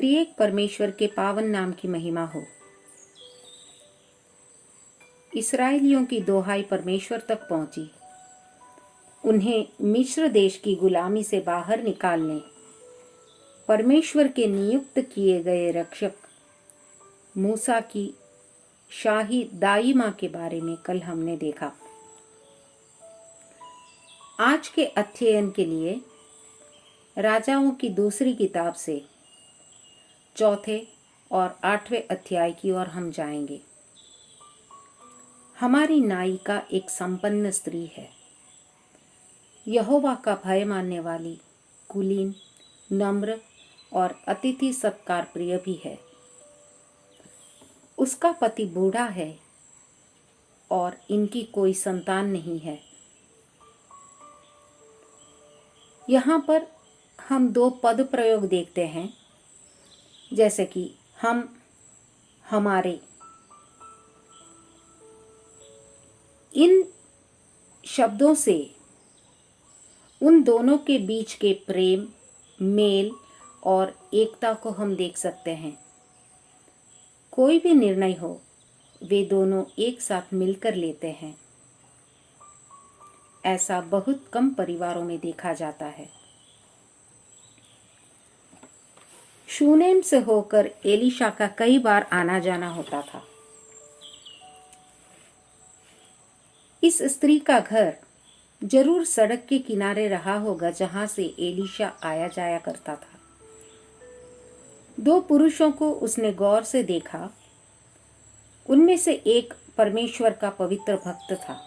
त्रिएक परमेश्वर के पावन नाम की महिमा हो। इस्राएलियों की दोहाई परमेश्वर तक पहुंची। उन्हें मिस्र देश की गुलामी से बाहर निकालने परमेश्वर के नियुक्त किए गए रक्षक मूसा की शाही दाई मां के बारे में कल हमने देखा। आज के अध्ययन के लिए राजाओं की दूसरी किताब से चौथे और 8वें अध्याय की ओर हम जाएंगे। हमारी नायिका एक संपन्न स्त्री है। यहोवा का भय मानने वाली, कुलीन, नम्र और अतिथि सत्कार प्रिय भी है। उसका पति बूढ़ा है और इनकी कोई संतान नहीं है। यहाँ पर हम 2 पद प्रयोग देखते हैं, जैसे कि हम, हमारे। इन शब्दों से उन दोनों के बीच के प्रेम, मेल और एकता को हम देख सकते हैं। कोई भी निर्णय हो, वे दोनों एक साथ मिलकर लेते हैं। ऐसा बहुत कम परिवारों में देखा जाता है। शूनेम से होकर एलीशा का कई बार आना जाना होता था। इस स्त्री का घर जरूर सड़क के किनारे रहा होगा जहां से एलीशा आया जाया करता था। 2 पुरुषों को उसने गौर से देखा। उनमें से एक परमेश्वर का पवित्र भक्त था,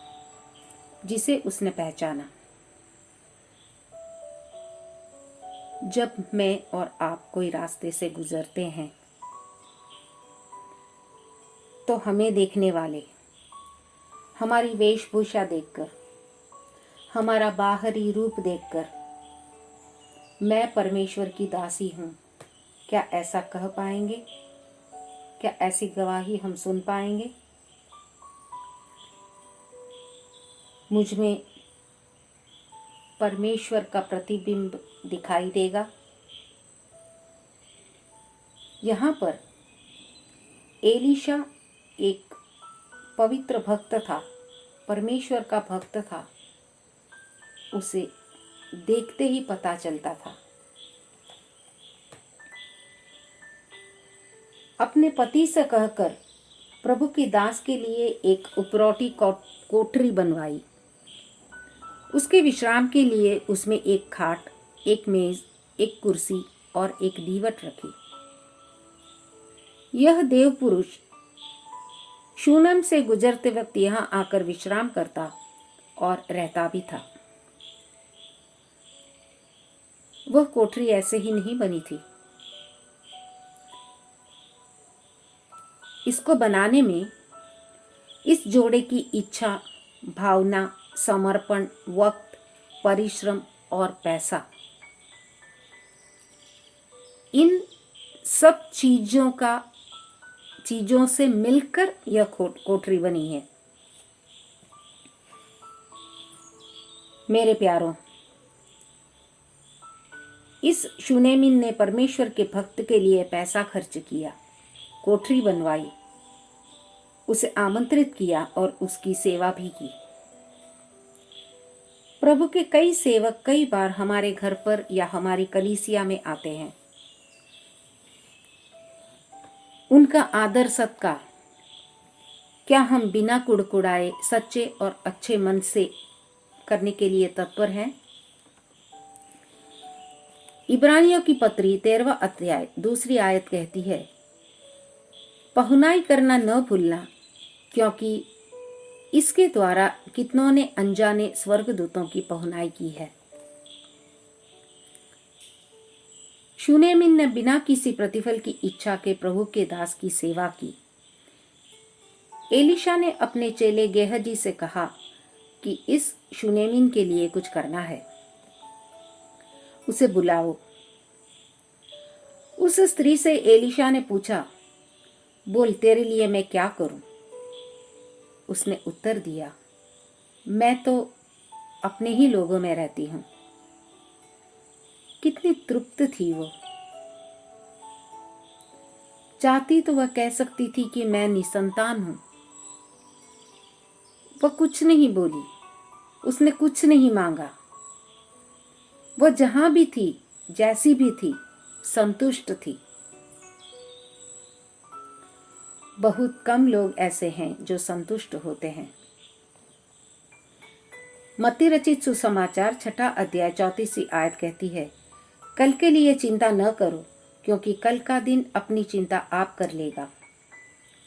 जिसे उसने पहचाना। जब मैं और आप कोई रास्ते से गुजरते हैं तो हमें देखने वाले हमारी वेशभूषा देखकर, हमारा बाहरी रूप देखकर मैं परमेश्वर की दासी हूँ, क्या ऐसा कह पाएंगे? क्या ऐसी गवाही हम सुन पाएंगे? मुझ में परमेश्वर का प्रतिबिंब दिखाई देगा। यहाँ पर एलीशा एक पवित्र भक्त था, परमेश्वर का भक्त था। उसे देखते ही पता चलता था। अपने पति से कहकर प्रभु की दास के लिए एक उपरौठी कोठरी बनवाई। उसके विश्राम के लिए उसमें एक खाट, एक मेज, एक कुर्सी और एक दीवट रखी। यह देव पुरुष शूनेम से गुजरते वक्त यहाँ आकर विश्राम करता और रहता भी था। वह कोठरी ऐसे ही नहीं बनी थी। इसको बनाने में इस जोड़े की इच्छा, भावना, समर्पण, वक्त, परिश्रम और पैसा, इन सब चीजों से मिलकर यह कोठरी बनी है। मेरे प्यारों, इस शूनेमिन ने परमेश्वर के भक्त के लिए पैसा खर्च किया, कोठरी बनवाई, उसे आमंत्रित किया और उसकी सेवा भी की। प्रभु के कई सेवक कई बार हमारे घर पर या हमारी कलीसिया में आते हैं। उनका आदर सत्कार क्या हम बिना कुड़कुड़ाए सच्चे और अच्छे मन से करने के लिए तत्पर हैं? इब्रानियों की पत्री 13वां अध्याय 2 आयत कहती है, पहुनाई करना न भूलना, क्योंकि इसके द्वारा कितनों ने अनजाने स्वर्गदूतों की पहुनाई की है। शूनेमिन ने बिना किसी प्रतिफल की इच्छा के प्रभु के दास की सेवा की। एलीशा ने अपने चेले गेहजी से कहा कि इस शूनेमिन के लिए कुछ करना है, उसे बुलाओ। उस स्त्री से एलीशा ने पूछा, बोल तेरे लिए मैं क्या करूं? उसने उत्तर दिया, मैं तो अपने ही लोगों में रहती हूं। कितनी तृप्त थी वो। चाहती तो वह कह सकती थी कि मैं निसंतान हूं। वह कुछ नहीं बोली, उसने कुछ नहीं मांगा। वह जहां भी थी, जैसी भी थी, संतुष्ट थी। बहुत कम लोग ऐसे हैं जो संतुष्ट होते हैं। मत्ती रचित सुसमाचार 6 अध्याय 34 आयत कहती है, कल के लिए चिंता न करो, क्योंकि कल का दिन अपनी चिंता आप कर लेगा।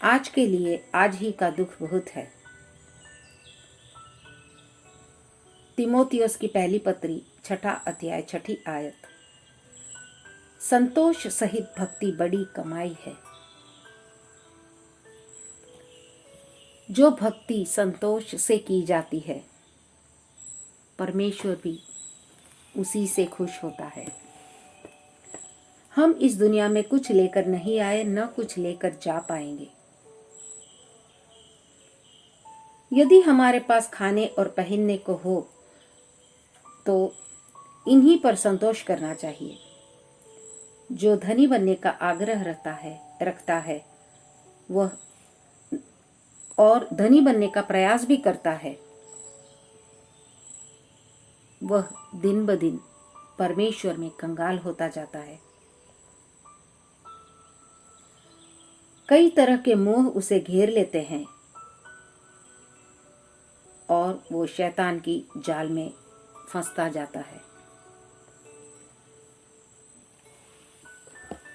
आज के लिए आज ही का दुख बहुत है। तिमोथियस की पहली पत्री 6 अध्याय 6 आयत। संतोष सहित भक्ति बड़ी कमाई है। जो भक्ति संतोष से की जाती है, परमेश्वर भी उसी से खुश होता है। हम इस दुनिया में कुछ लेकर नहीं आए, न कुछ लेकर जा पाएंगे। यदि हमारे पास खाने और पहनने को हो तो इन्हीं पर संतोष करना चाहिए। जो धनी बनने का आग्रह रखता है वह और धनी बनने का प्रयास भी करता है, वह दिन ब दिन परमेश्वर में कंगाल होता जाता है। कई तरह के मोह उसे घेर लेते हैं और वो शैतान की जाल में फंसता जाता है।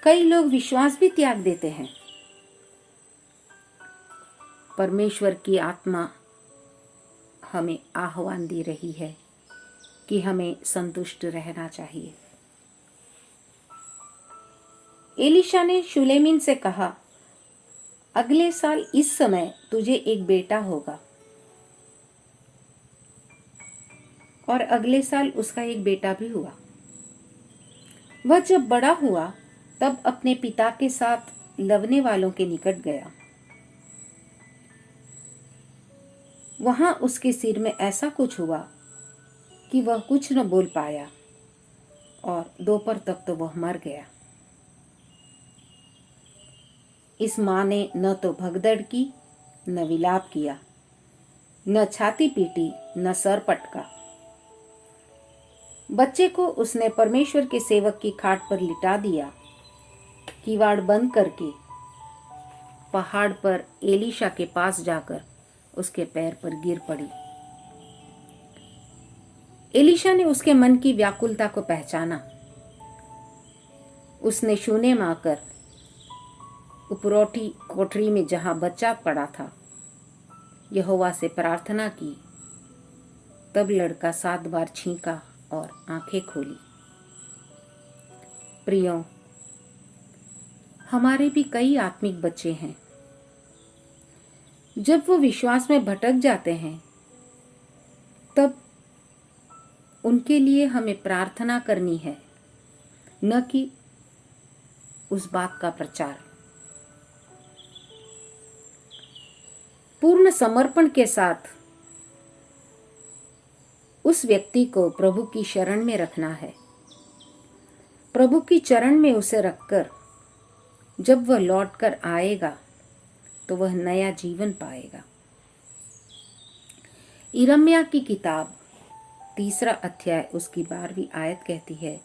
कई लोग विश्वास भी त्याग देते हैं। परमेश्वर की आत्मा हमें आह्वान दे रही है कि हमें संतुष्ट रहना चाहिए। एलीशा ने शुलेमीन से कहा, अगले साल इस समय तुझे एक बेटा होगा। और अगले साल उसका एक बेटा भी हुआ। वह जब बड़ा हुआ तब अपने पिता के साथ लवने वालों के निकट गया। वहां उसके सिर में ऐसा कुछ हुआ कि वह कुछ न बोल पाया और दोपहर तक तो वह मर गया। इस मां ने न तो भगदड़ की, न विलाप किया, न छाती पीटी, न सर पटका। बच्चे को उसने परमेश्वर के सेवक की खाट पर लिटा दिया। किवाड़ बंद करके पहाड़ पर एलीशा के पास जाकर उसके पैर पर गिर पड़ी। एलीशा ने उसके मन की व्याकुलता को पहचाना। उसने शूनेम आकर उपरोठी कोठरी में जहां बच्चा पड़ा था यहोवा से प्रार्थना की। तब लड़का 7 बार छींका और आंखें खोली। प्रियो, हमारे भी कई आत्मिक बच्चे हैं। जब वो विश्वास में भटक जाते हैं तब उनके लिए हमें प्रार्थना करनी है, न कि उस बात का प्रचार। पूर्ण समर्पण के साथ उस व्यक्ति को प्रभु की शरण में रखना है। प्रभु की चरण में उसे रखकर जब वह लौटकर आएगा तो वह नया जीवन पाएगा। यिर्मयाह की किताब 3 अध्याय उसकी 12वीं आयत कहती है,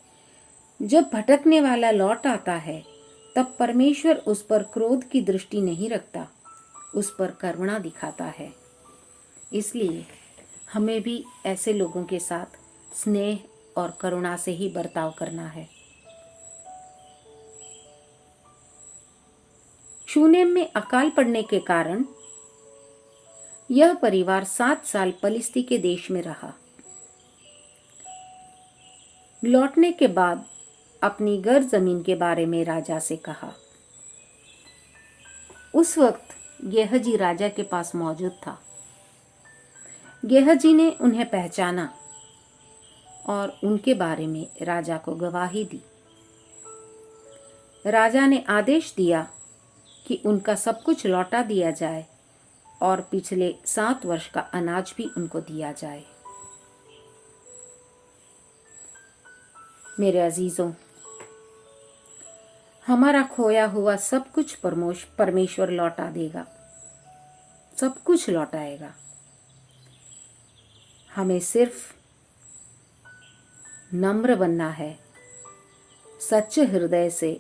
जब भटकने वाला लौट आता है तब परमेश्वर उस पर क्रोध की दृष्टि नहीं रखता, उस पर करुणा दिखाता है। इसलिए हमें भी ऐसे लोगों के साथ स्नेह और करुणा से ही बर्ताव करना है। शूनेम में अकाल पड़ने के कारण यह परिवार 7 साल पलिस्ती के देश में रहा। लौटने के बाद अपनी गर जमीन के बारे में राजा से कहा। उस वक्त गेहजी राजा के पास मौजूद था। गेहजी ने उन्हें पहचाना और उनके बारे में राजा को गवाही दी। राजा ने आदेश दिया कि उनका सब कुछ लौटा दिया जाए और पिछले 7 वर्ष का अनाज भी उनको दिया जाए। मेरे अजीजों, हमारा खोया हुआ सब कुछ परमेश्वर लौटा देगा, सब कुछ लौटाएगा। हमें सिर्फ नम्र बनना है, सच्चे हृदय से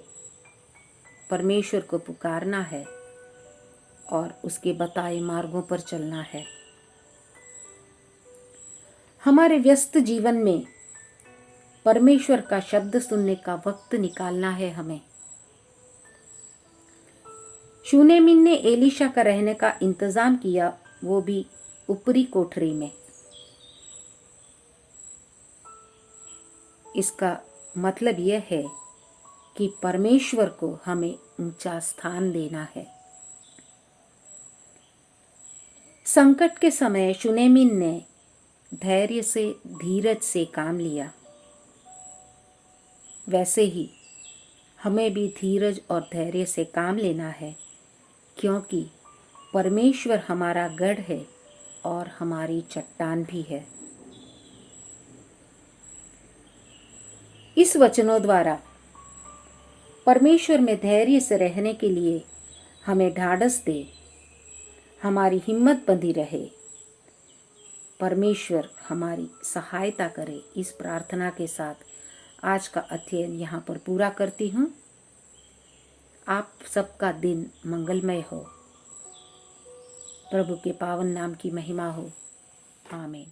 परमेश्वर को पुकारना है और उसके बताए मार्गों पर चलना है। हमारे व्यस्त जीवन में परमेश्वर का शब्द सुनने का वक्त निकालना है हमें। शूनेमिन ने एलीशा का रहने का इंतजाम किया, वो भी ऊपरी कोठरी में। इसका मतलब यह है कि परमेश्वर को हमें ऊंचा स्थान देना है। संकट के समय शूनेमिन ने धैर्य से, धीरज से काम लिया। वैसे ही हमें भी धीरज और धैर्य से काम लेना है, क्योंकि परमेश्वर हमारा गढ़ है और हमारी चट्टान भी है। इस वचनों द्वारा परमेश्वर में धैर्य से रहने के लिए हमें ढाढ़स दे, हमारी हिम्मत बंधी रहे। परमेश्वर हमारी सहायता करे। इस प्रार्थना के साथ आज का अध्ययन यहाँ पर पूरा करती हूँ। आप सबका दिन मंगलमय हो। प्रभु के पावन नाम की महिमा हो। आमीन।